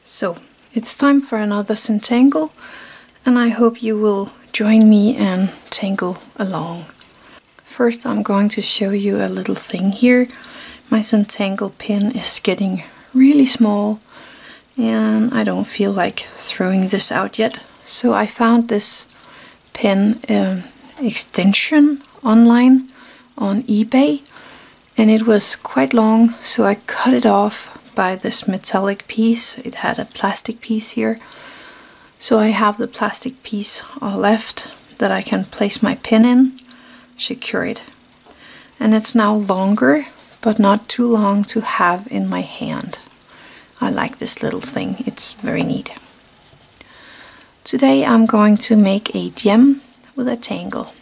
So it's time for another Zentangle, and I hope you will join me and tangle along. First I'm going to show you a little thing here. My Zentangle pin is getting really small and I don't feel like throwing this out yet. So I found this pin extension online on eBay, and it was quite long, so I cut it off by this metallic piece. It had a plastic piece here, so I have the plastic piece left that I can place my pin in, secure it, and it's now longer but not too long to have in my hand. I like this little thing, it's very neat. Today I'm going to make a gem with a tangle,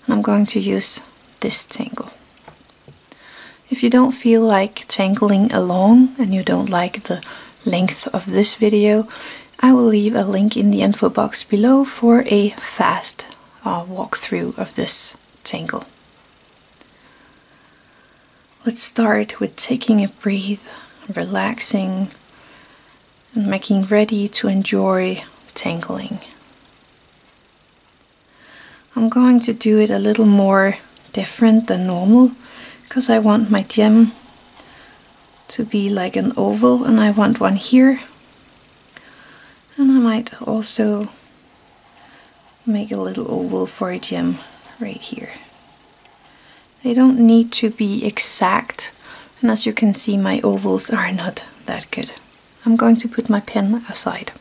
and I'm going to use this tangle. If you don't feel like tangling along and you don't like the length of this video, I will leave a link in the info box below for a fast walkthrough of this tangle. Let's start with taking a breath, relaxing, and making ready to enjoy tangling. I'm going to do it a little more different than normal, because I want my gem to be like an oval, and I want one here, and I might also make a little oval for a gem right here. They don't need to be exact, and as you can see my ovals are not that good. I'm going to put my pen aside.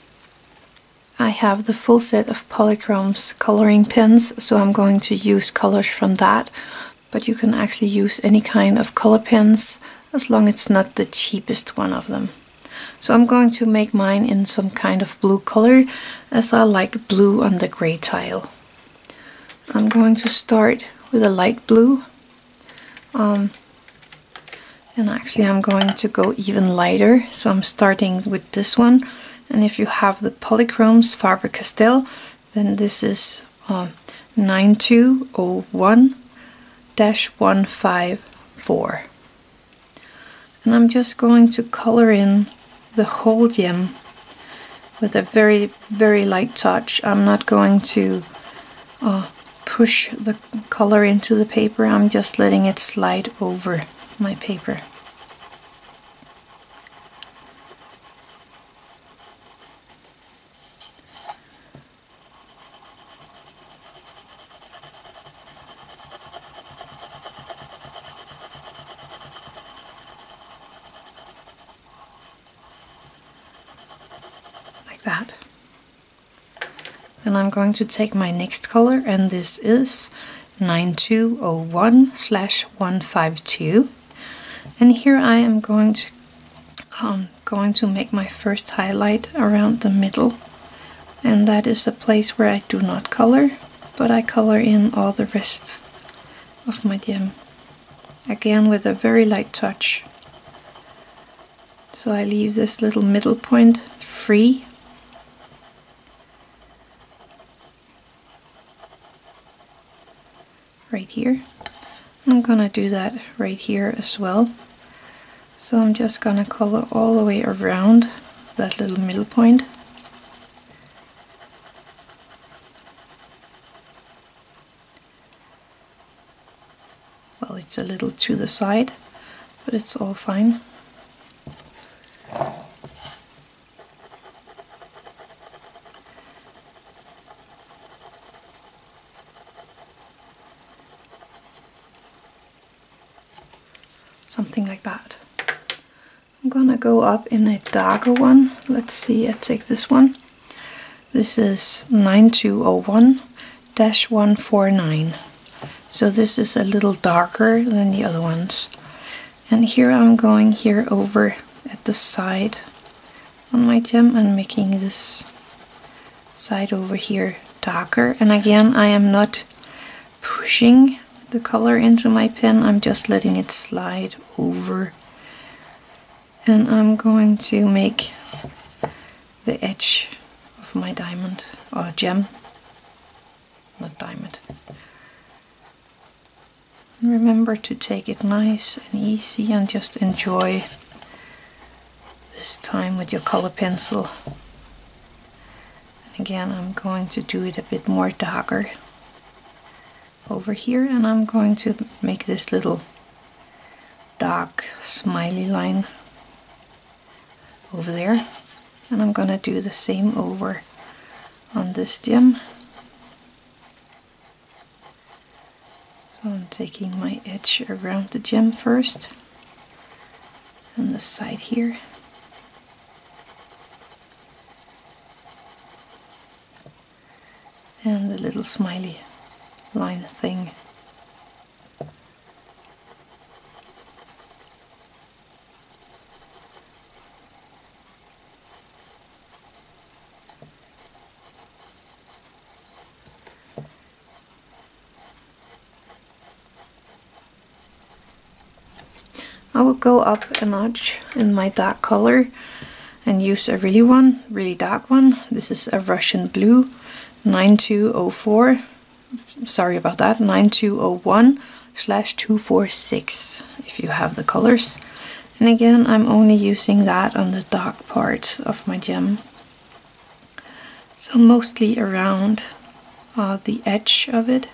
I have the full set of Polychromes coloring pens, so I'm going to use colors from that. But you can actually use any kind of color pens as long as it's not the cheapest one of them. So I'm going to make mine in some kind of blue color, as I like blue on the gray tile. I'm going to start with a light blue, and actually I'm going to go even lighter, so I'm starting with this one. And if you have the Polychromes Faber Castel, then this is 9201-154, and I'm just going to color in the whole gem with a very light touch. I'm not going to push the color into the paper, I'm just letting it slide over my paper. That. Then I'm going to take my next color, and this is 9201/152, and here I am going to make my first highlight around the middle, and that is a place where I do not color, but I color in all the rest of my gem, again with a very light touch. So I leave this little middle point free. Right here. I'm gonna do that right here as well. So I'm just gonna color all the way around that little middle point. Well, it's a little to the side, but it's all fine. Something like that. I'm gonna go up in a darker one. Let's see, I take this one. This is 9201-149. So this is a little darker than the other ones. And here I'm going here over at the side on my gem and making this side over here darker. And again, I am not pushing the color into my pen, I'm just letting it slide over, and I'm going to make the edge of my diamond, or gem, not diamond. And remember to take it nice and easy and just enjoy this time with your color pencil. And again, I'm going to do it a bit more darker over here, and I'm going to make this little dark smiley line over there, and I'm gonna do the same over on this gem. So I'm taking my edge around the gem first and the side here, and the little smiley line thing. I will go up a notch in my dark color and use a really dark one. This is a Russian blue 9204. Sorry about that, 9201/246 if you have the colors. And again, I'm only using that on the dark part of my gem. So mostly around the edge of it.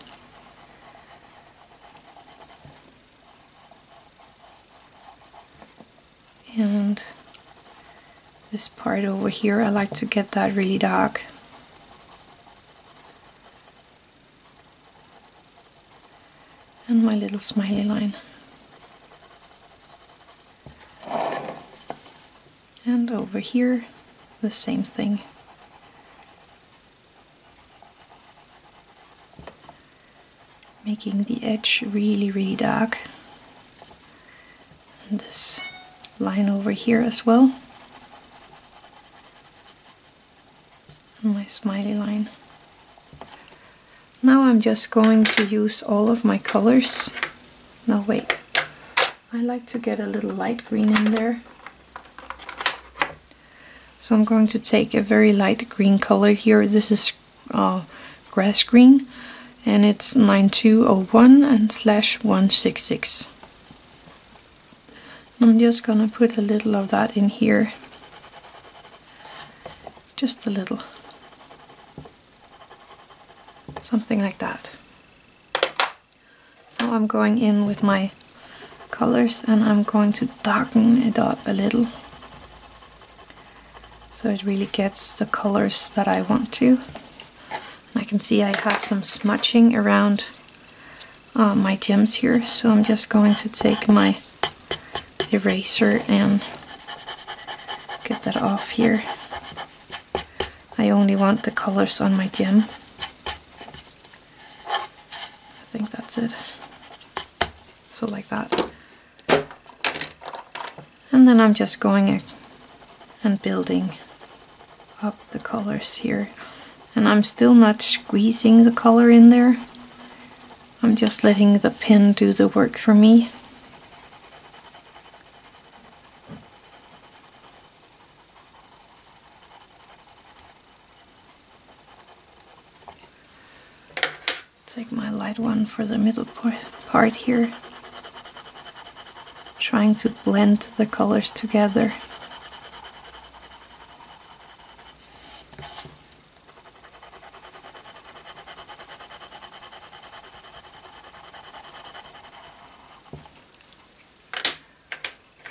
And this part over here, I like to get that really dark. And my little smiley line. And over here, the same thing. Making the edge really dark. And this line over here as well, and my smiley line. Now I'm just going to use all of my colors. No, wait, I like to get a little light green in there, so I'm going to take a very light green color here. This is grass green, and it's 9201 and /166. I'm just gonna put a little of that in here, just a little, something like that. Now I'm going in with my colors and I'm going to darken it up a little so it really gets the colors that I want to. And I can see I have some smudging around my gems here, so I'm just going to take my eraser and get that off here. I only want the colors on my gem. I think that's it. So like that. And then I'm just going and building up the colors here. And I'm still not squeezing the color in there. I'm just letting the pen do the work for me. Take my light one for the middle part here, trying to blend the colors together.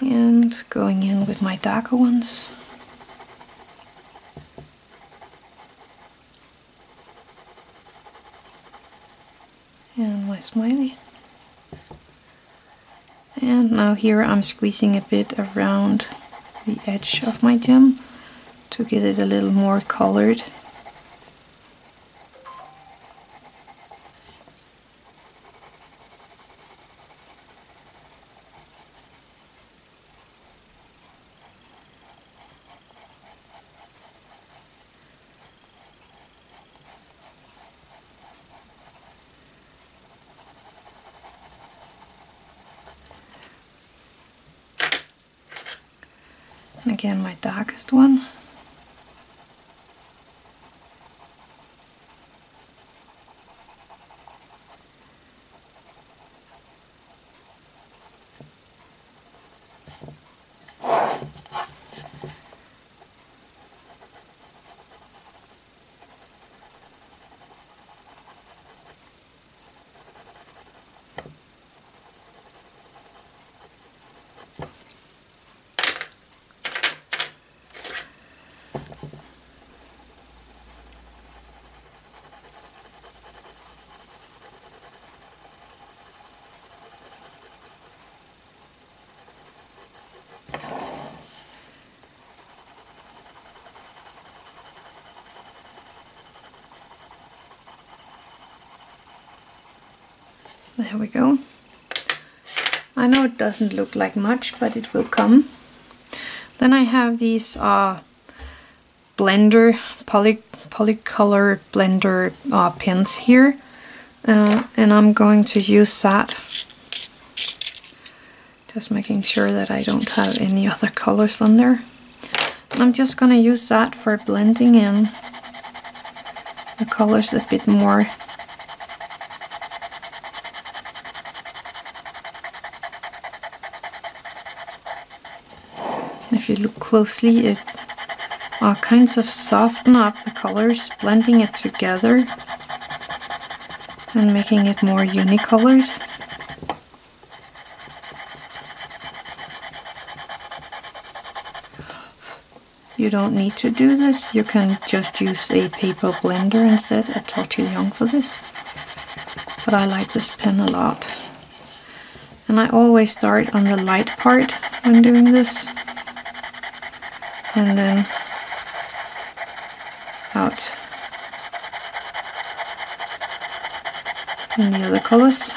And going in with my darker ones. And my smiley. And now here I'm squeezing a bit around the edge of my gem to get it a little more colored. And again, my darkest one. There we go. I know it doesn't look like much, but it will come. Then I have these blender, Polycolor blender pens here. And I'm going to use that. Just making sure that I don't have any other colors on there. And I'm just going to use that for blending in the colors a bit more. If you look closely, it kinds of soften up the colors, blending it together and making it more unicolored. You don't need to do this, you can just use a paper blender instead, a tortillion for this. But I like this pen a lot. And I always start on the light part when doing this. And then out in the other colors.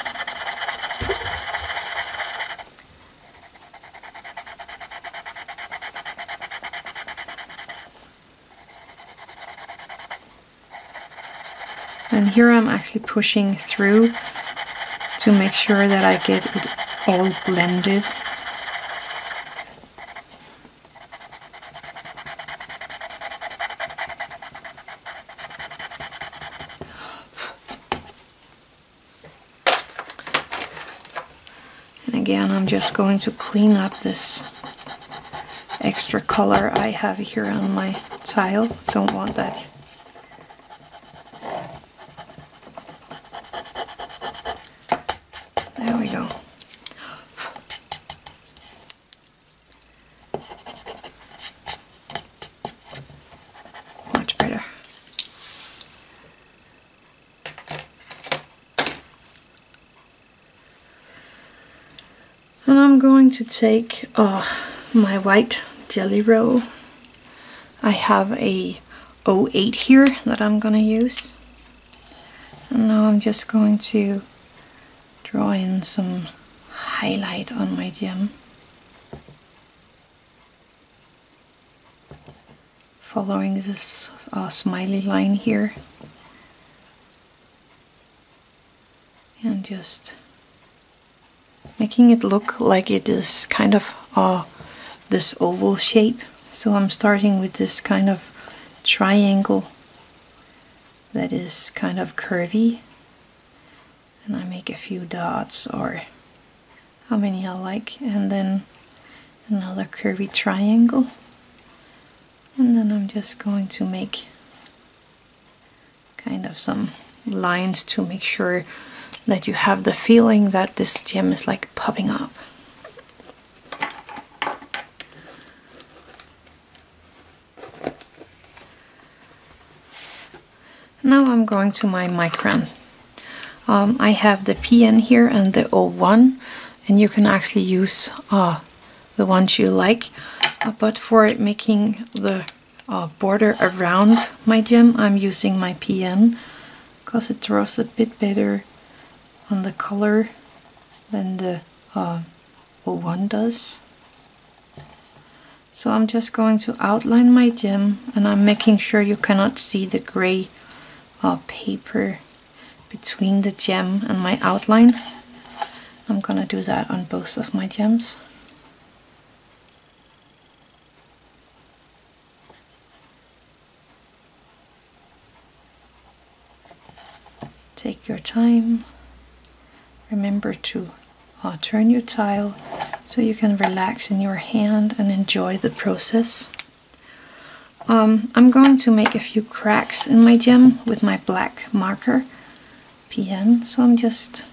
And here I'm actually pushing through to make sure that I get it all blended. And again, I'm just going to clean up this extra color I have here on my tile. Don't want that. There we go. Much better. And I'm going to take my white jelly roll. I have a 08 here that I'm going to use. And now I'm just going to draw in some highlight on my gem. Following this smiley line here. And just making it look like it is kind of this oval shape. So I'm starting with this kind of triangle that is kind of curvy. And I make a few dots, or how many I like, and then another curvy triangle. And then I'm just going to make kind of some lines to make sure that you have the feeling that this gem is like popping up. Now I'm going to my Micron. I have the PN here and the 01, and you can actually use the ones you like. But for making the border around my gem, I'm using my PN because it draws a bit better on the color than the 01 does. So I'm just going to outline my gem, and I'm making sure you cannot see the gray paper between the gem and my outline. I'm gonna do that on both of my gems. Take your time. Remember to turn your tile so you can relax in your hand and enjoy the process. I'm going to make a few cracks in my gem with my black marker PN, so I'm just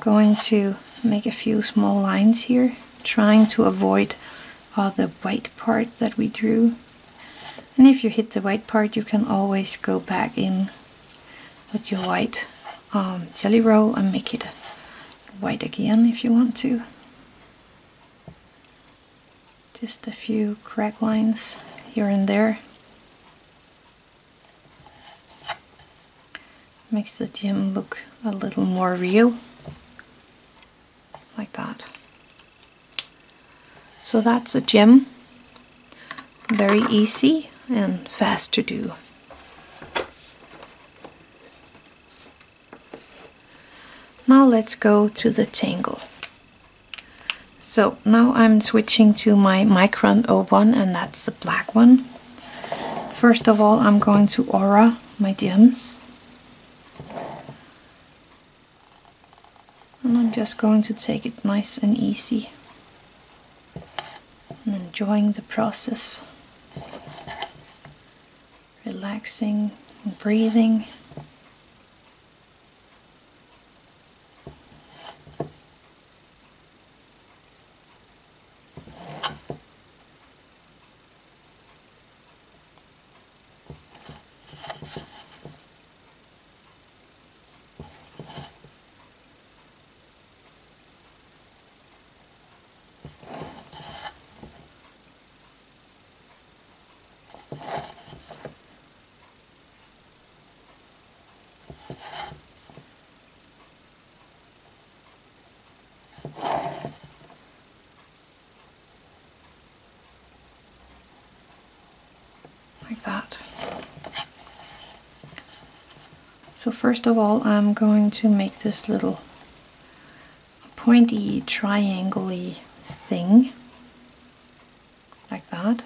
going to make a few small lines here, trying to avoid the white part that we drew. And if you hit the white part, you can always go back in with your white jelly roll and make it white again if you want to. Just a few crack lines here and there. Makes the gem look a little more real, like that. So that's a gem, very easy and fast to do. Now let's go to the tangle. So now I'm switching to my Micron 01, and that's the black one. First of all, I'm going to aura my gems. And I'm just going to take it nice and easy and enjoying the process. Relaxing and breathing. Like that. So first of all, I'm going to make this little pointy triangle-y thing, like that.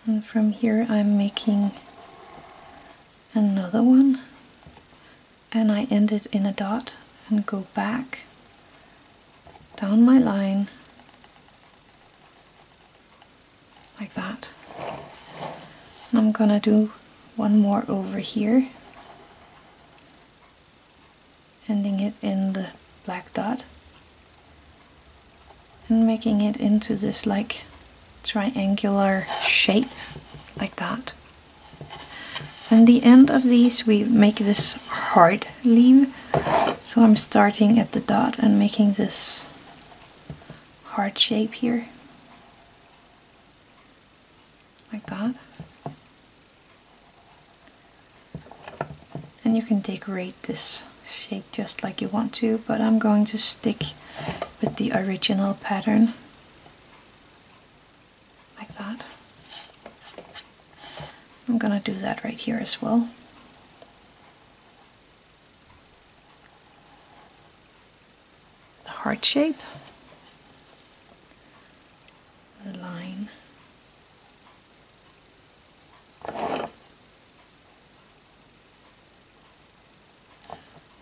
And from here I'm making another one, and I end it in a dot and go back down my line, like that. And I'm gonna do one more over here, ending it in the black dot and making it into this like triangular shape, like that. And the end of these we make this heart leaf. So I'm starting at the dot and making this heart shape here, like that. And you can decorate this shape just like you want to, but I'm going to stick with the original pattern, like that. I'm gonna do that right here as well. The heart shape, the line,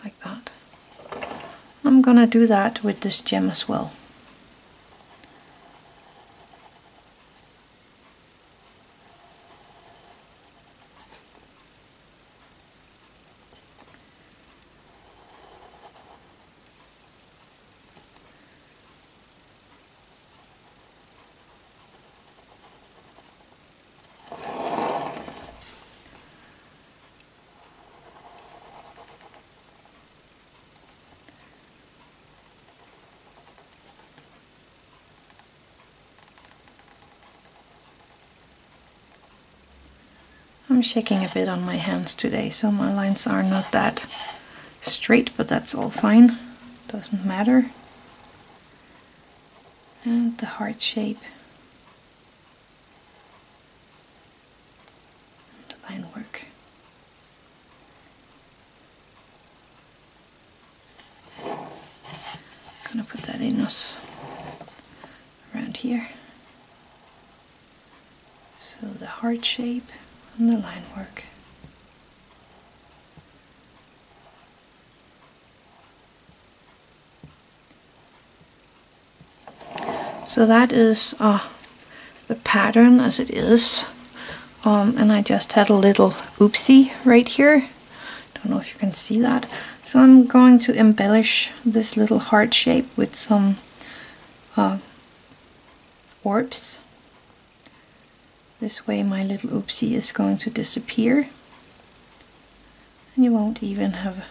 like that. I'm gonna do that with this gem as well. I'm shaking a bit on my hands today, so my lines are not that straight, but that's all fine, doesn't matter. And the heart shape, and the line work. I'm gonna put that in us around here. So the heart shape and the line work. So that is the pattern as it is, and I just had a little oopsie right here. Don't know if you can see that. So I'm going to embellish this little heart shape with some orbs. This way my little oopsie is going to disappear, and you won't even have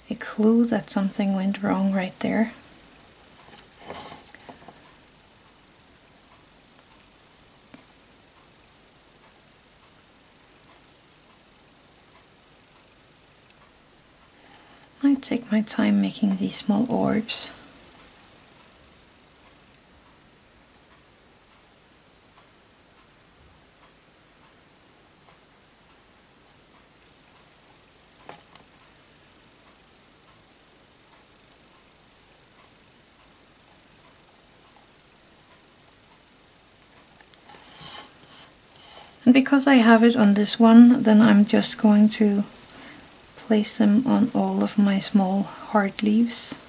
a clue that something went wrong right there. I take my time making these small orbs. And because I have it on this one, then I'm just going to place them on all of my small heart leaves.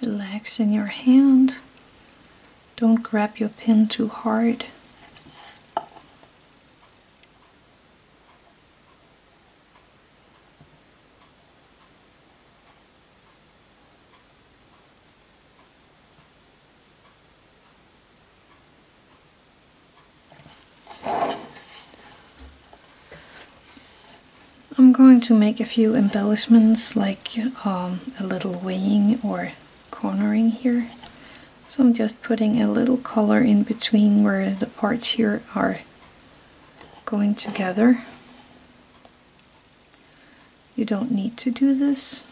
Relax in your hand. Don't grab your pin too hard. I'm going to make a few embellishments, like a little weighing or cornering here. So I'm just putting a little color in between where the parts here are going together. You don't need to do this,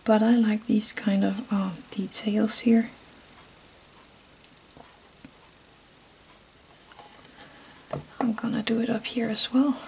but I like these kind of details here. I'm gonna do it up here as well.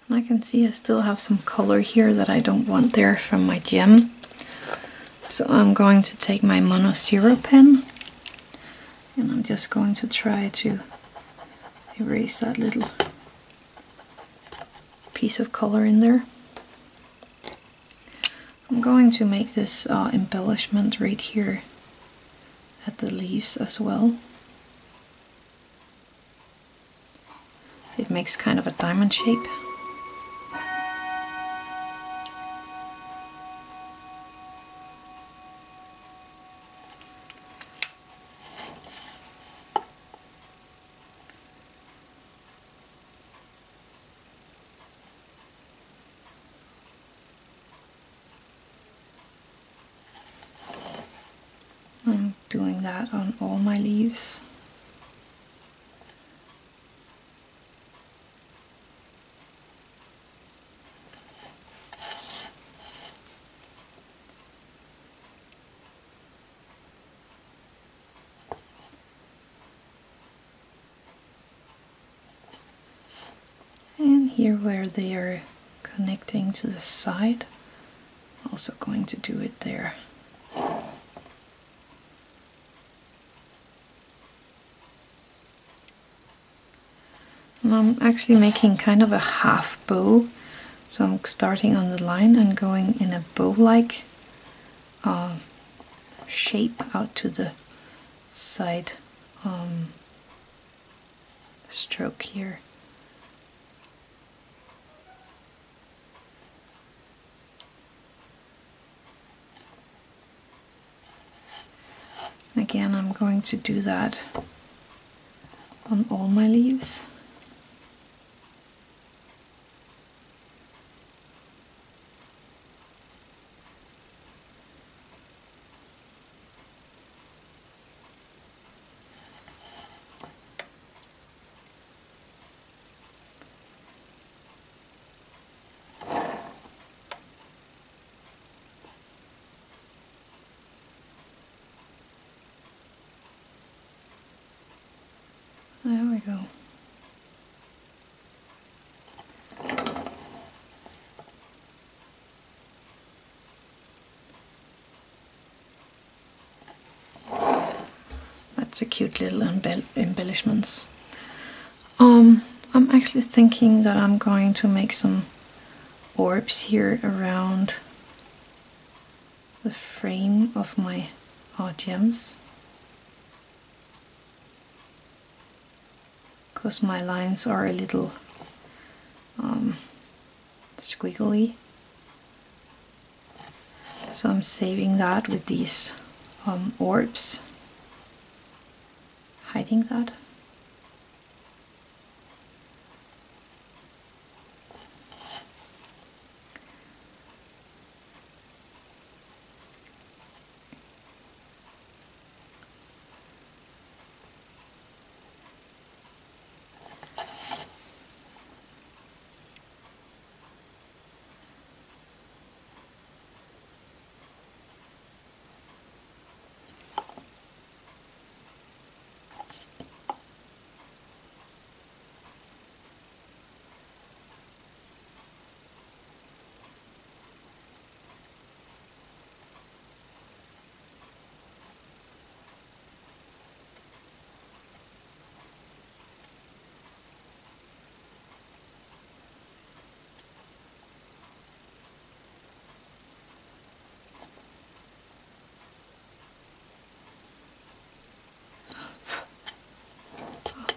I can see I still have some color here that I don't want there from my gem. So I'm going to take my Mono Zero pen and I'm just going to try to erase that little piece of color in there. I'm going to make this embellishment right here at the leaves as well. It makes kind of a diamond shape. I'm doing that on all my leaves. here where they are connecting to the side. Also going to do it there. And I'm actually making kind of a half bow. So I'm starting on the line and going in a bow-like shape out to the side stroke here. Again, I'm going to do that on all my leaves. There we go. That's a cute little embellishments. I'm actually thinking that I'm going to make some orbs here around the frame of my gems. Because my lines are a little squiggly, so I'm saving that with these orbs, hiding that.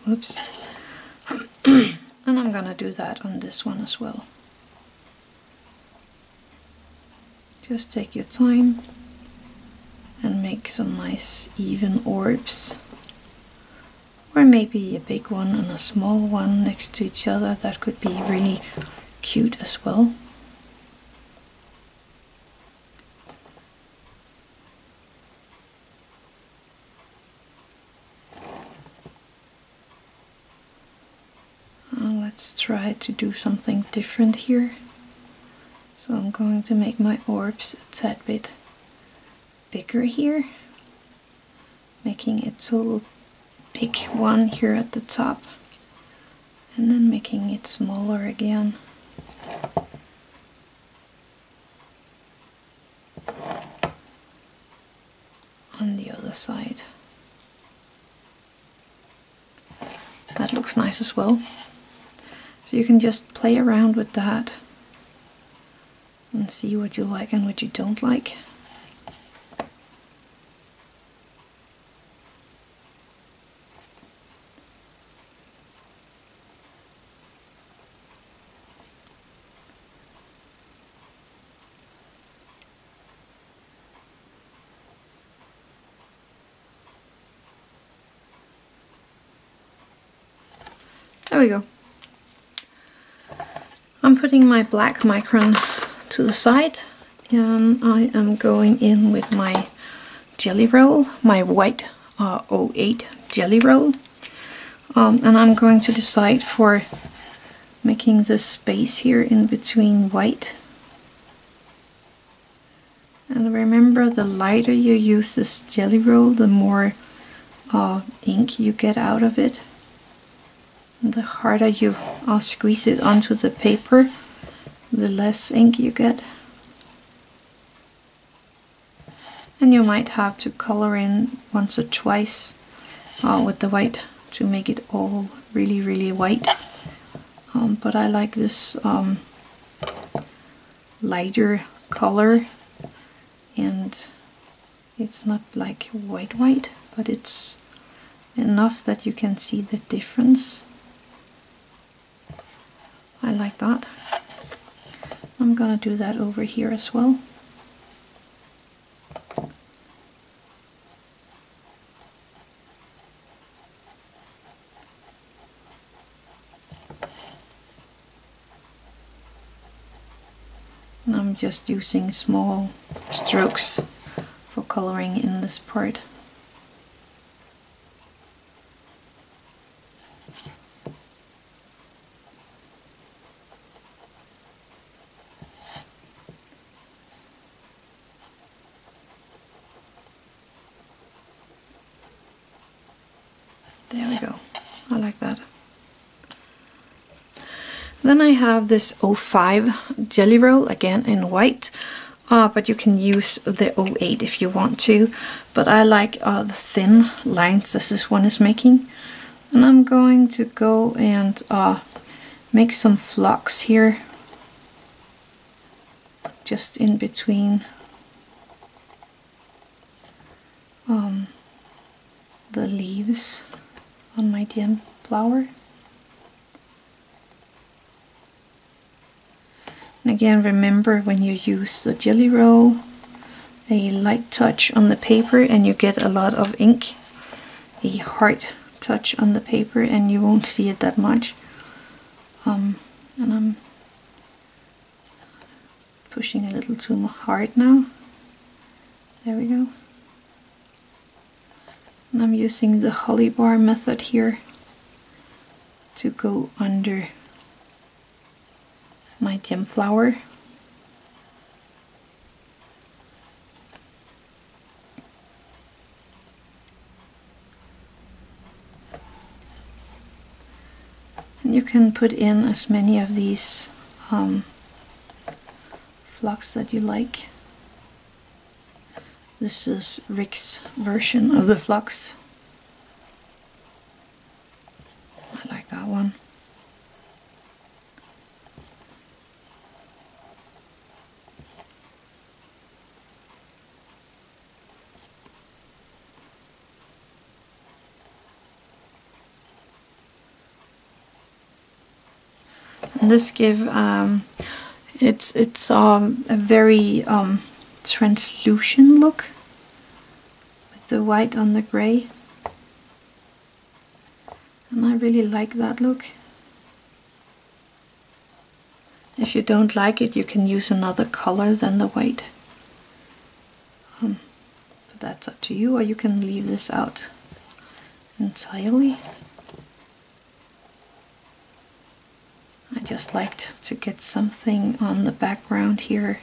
Oops. And I'm gonna do that on this one as well. Just take your time and make some nice even orbs. Or maybe a big one and a small one next to each other. That could be really cute as well. Let's try to do something different here. So I'm going to make my orbs a tad bit bigger here, making a total big one here at the top, and then making it smaller again. On the other side. That looks nice as well. So you can just play around with that and see what you like and what you don't like. There we go. I'm putting my black Micron to the side, and I am going in with my jelly roll, my white 08 jelly roll, and I'm going to decide for making this space here in between white. And remember, the lighter you use this jelly roll, the more ink you get out of it. And the harder you squeeze it onto the paper, the less ink you get. And you might have to color in once or twice with the white to make it all really, really white. But I like this lighter color, and it's not like white, but it's enough that you can see the difference. I like that. I'm gonna do that over here as well. And I'm just using small strokes for coloring in this part. There we go. I like that. Then I have this 05 jelly roll, again in white, but you can use the 08 if you want to. But I like the thin lines this one is making. And I'm going to go and make some flux here, just in between the leaves on my gem flower. And again, remember, when you use the jelly roll, a light touch on the paper and you get a lot of ink. A hard touch on the paper and you won't see it that much. And I'm pushing a little too hard now. There we go. And I'm using the holly bar method here to go under my gem flower. And you can put in as many of these flux that you like. This is Rick's version of the flux. I like that one. And this give it's a very translucent look with the white on the gray, and I really like that look. If you don't like it, you can use another color than the white, but that's up to you, or you can leave this out entirely. I just liked to get something on the background here.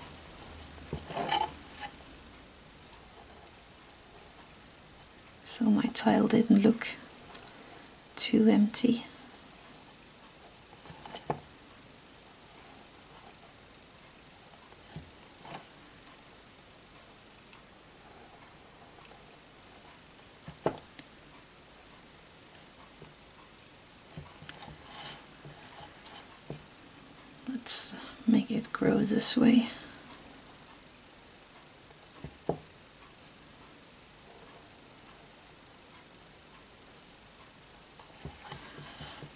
So my tile didn't look too empty. Let's make it grow this way.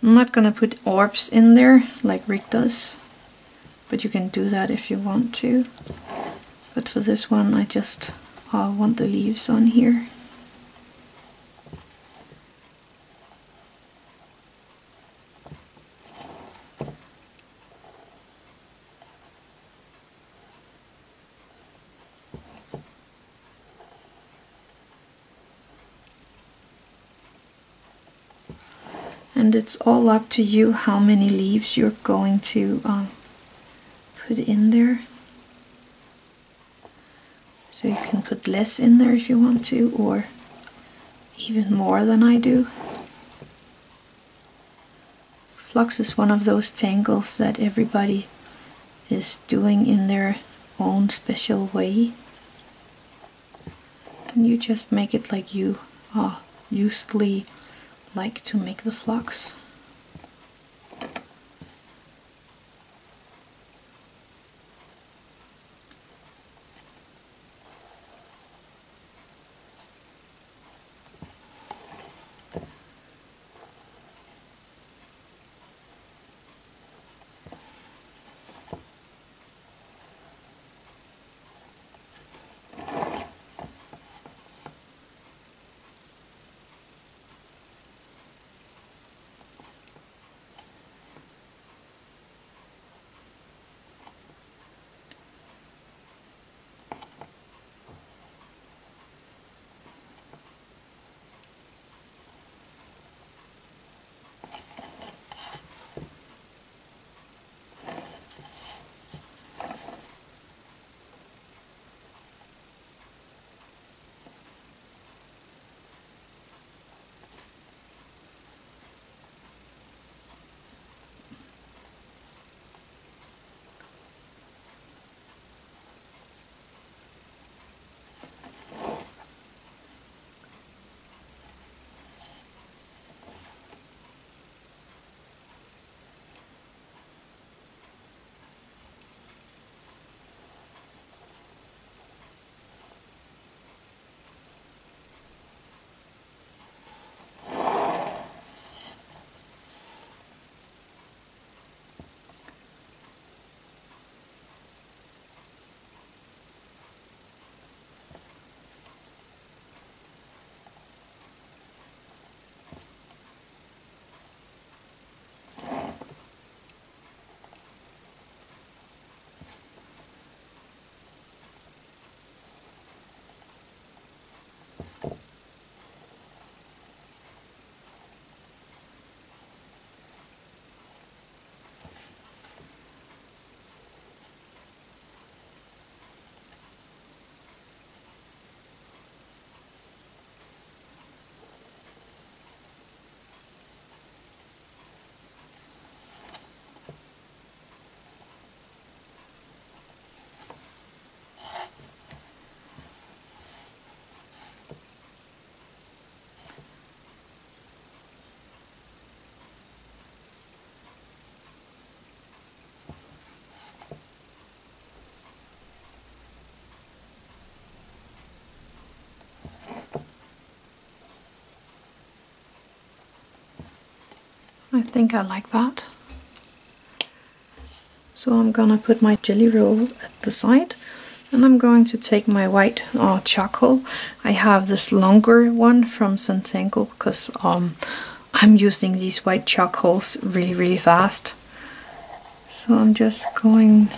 I'm not gonna put orbs in there like Rick does, but you can do that if you want to. But for this one, I just want the leaves on here. And it's all up to you how many leaves you're going to put in there. So you can put less in there if you want to, or even more than I do. Flux is one of those tangles that everybody is doing in their own special way. And you just make it like you usually like to make the flux. I think I like that. So I'm gonna put my jelly roll at the side, and I'm going to take my white charcoal. I have this longer one from Zentangle because I'm using these white charcoals really fast. So I'm just going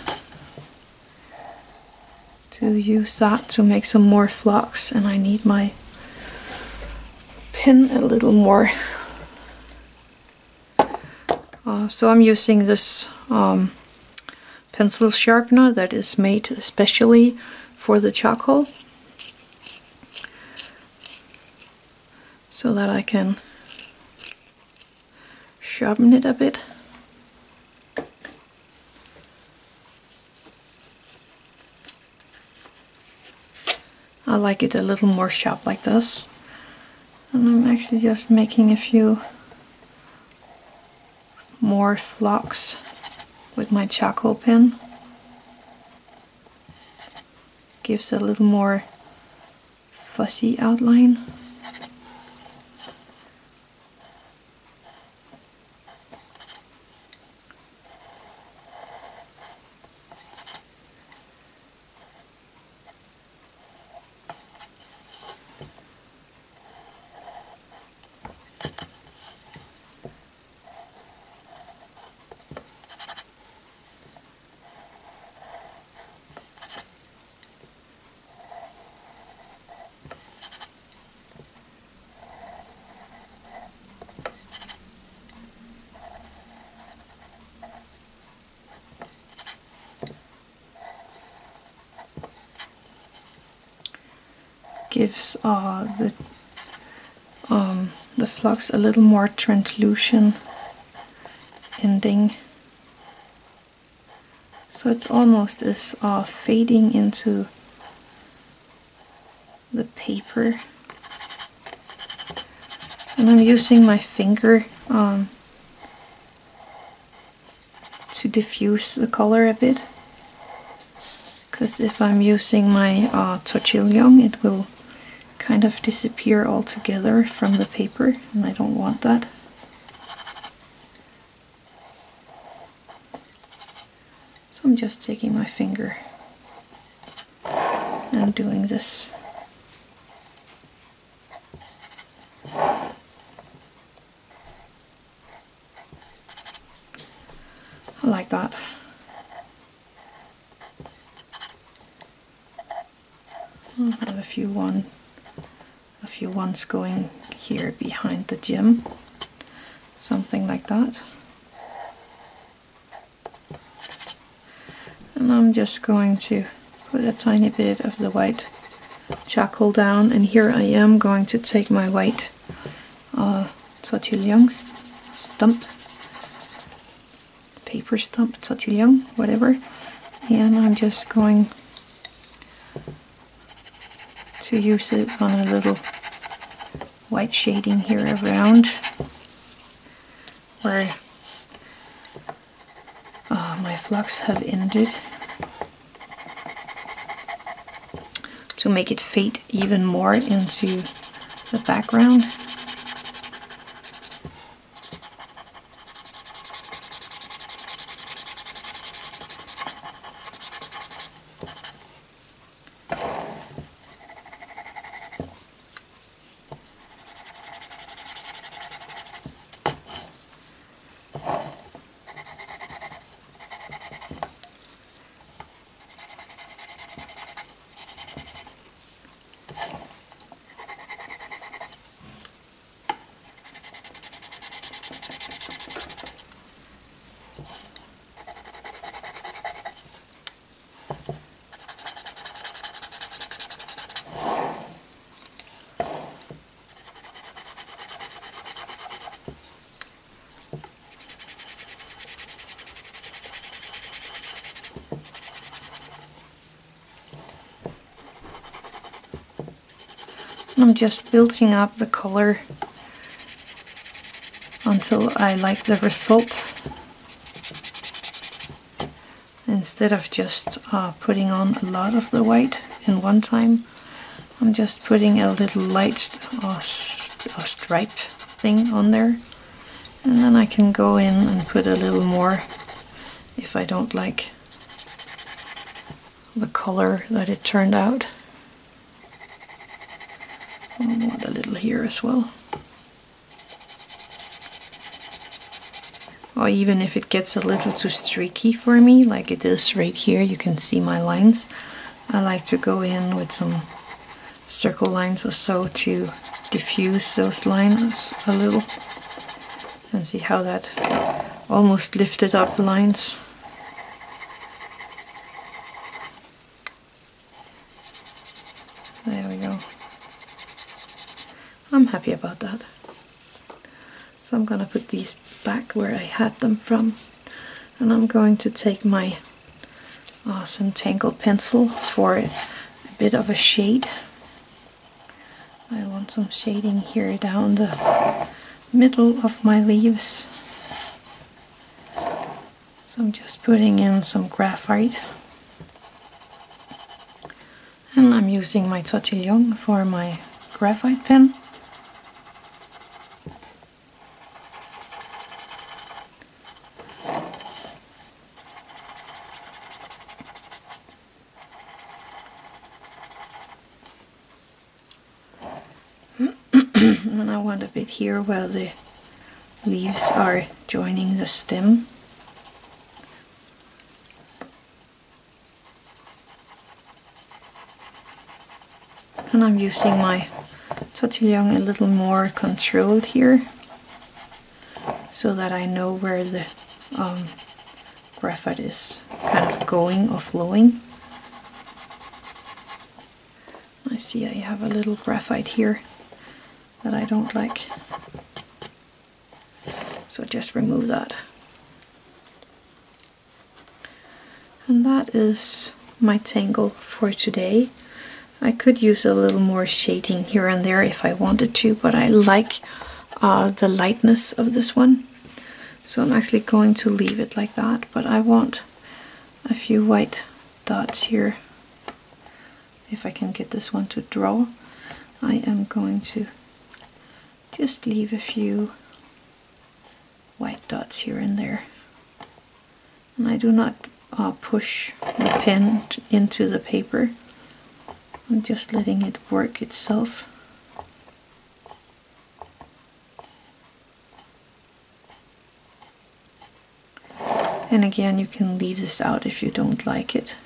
to use that to make some more flux, and I need my pen a little more. So I'm using this pencil sharpener that is made especially for the charcoal, so that I can sharpen it a bit. I like it a little more sharp like this, and I'm actually just making a few more flux with my charcoal pen. Gives a little more fuzzy outline. Gives the flux a little more translucent blending. So it's almost as fading into the paper. And I'm using my finger to diffuse the color a bit. Because if I'm using my tortillion, it will kind of disappear altogether from the paper, and I don't want that. So I'm just taking my finger and doing this. I like that. I have a few ones going here behind the gem, something like that. And I'm just going to put a tiny bit of the white charcoal down, and here I am going to take my white tortillion stump, paper stump, tortillion, whatever, and I'm just going to use it on a little white shading here around where my flux have ended, to make it fade even more into the background. I'm just building up the color until I like the result, instead of just putting on a lot of the white in one time. I'm just putting a little light stripe thing on there, and then I can go in and put a little more if I don't like the color that it turned out. I want a little here as well. Or even if it gets a little too streaky for me, like it is right here, you can see my lines. I like to go in with some circle lines or so to diffuse those lines a little. And see how that almost lifted up the lines. There we go. I'm happy about that. So I'm gonna put these back where I had them from, and I'm going to take my Zentangle pencil for a bit of a shade. I want some shading here down the middle of my leaves. So I'm just putting in some graphite, and I'm using my tortillion for my graphite pen. And I want a bit here where the leaves are joining the stem. And I'm using my tortillion a little more controlled here, so that I know where the graphite is kind of going or flowing. I see I have a little graphite here that I don't like, so just remove that. And that is my tangle for today. I could use a little more shading here and there if I wanted to, but I like the lightness of this one. So I'm actually going to leave it like that, but I want a few white dots here. If I can get this one to draw, I am going to just leave a few white dots here and there. And I do not push the pen into the paper. I'm just letting it work itself. And again, you can leave this out if you don't like it.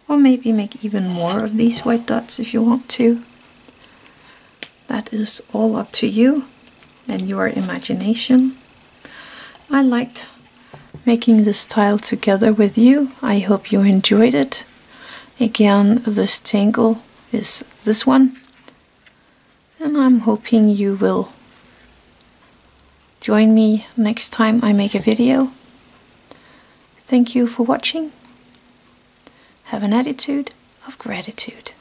Or maybe make even more of these white dots if you want to. That is all up to you and your imagination. I liked making this tile together with you. I hope you enjoyed it. Again, this tangle is this one, and I'm hoping you will join me next time I make a video. Thank you for watching. Have an attitude of gratitude.